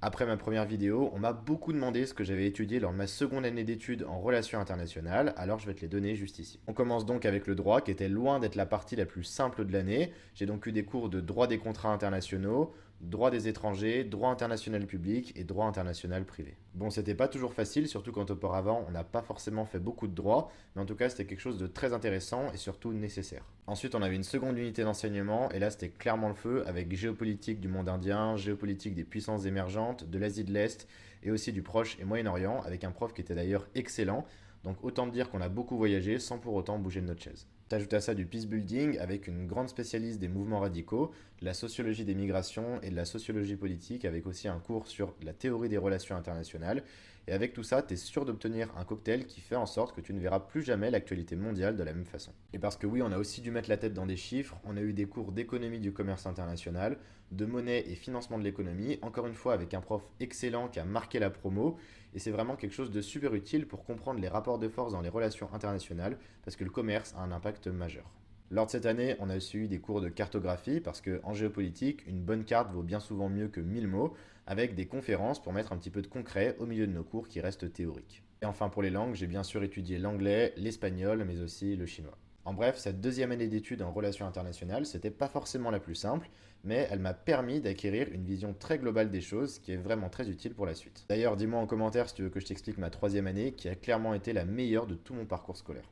Après ma première vidéo, on m'a beaucoup demandé ce que j'avais étudié lors de ma seconde année d'études en relations internationales, alors je vais te les donner juste ici. On commence donc avec le droit qui était loin d'être la partie la plus simple de l'année. J'ai donc eu des cours de droit des contrats internationaux, droit des étrangers, droit international public et droit international privé. Bon, c'était pas toujours facile, surtout quand auparavant on n'a pas forcément fait beaucoup de droit, mais en tout cas c'était quelque chose de très intéressant et surtout nécessaire. Ensuite, on avait une seconde unité d'enseignement, et là c'était clairement le feu avec géopolitique du monde indien, géopolitique des puissances émergentes, de l'Asie de l'Est et aussi du Proche et Moyen-Orient, avec un prof qui était d'ailleurs excellent. Donc autant dire qu'on a beaucoup voyagé sans pour autant bouger de notre chaise. T'ajoutes à ça du peace building avec une grande spécialiste des mouvements radicaux, de la sociologie des migrations et de la sociologie politique, avec aussi un cours sur la théorie des relations internationales. Et avec tout ça, t'es sûr d'obtenir un cocktail qui fait en sorte que tu ne verras plus jamais l'actualité mondiale de la même façon. Et parce que oui, on a aussi dû mettre la tête dans des chiffres, on a eu des cours d'économie du commerce international, de monnaie et financement de l'économie, encore une fois avec un prof excellent qui a marqué la promo, et c'est vraiment quelque chose de super utile pour comprendre les rapports de force dans les relations internationales, parce que le commerce a un impact majeur. Lors de cette année, on a aussi eu des cours de cartographie, parce qu'en géopolitique, une bonne carte vaut bien souvent mieux que 1000 mots, avec des conférences pour mettre un petit peu de concret au milieu de nos cours qui restent théoriques. Et enfin pour les langues, j'ai bien sûr étudié l'anglais, l'espagnol, mais aussi le chinois. En bref, cette deuxième année d'études en relations internationales, c'était pas forcément la plus simple, mais elle m'a permis d'acquérir une vision très globale des choses qui est vraiment très utile pour la suite. D'ailleurs, dis-moi en commentaire si tu veux que je t'explique ma troisième année, qui a clairement été la meilleure de tout mon parcours scolaire.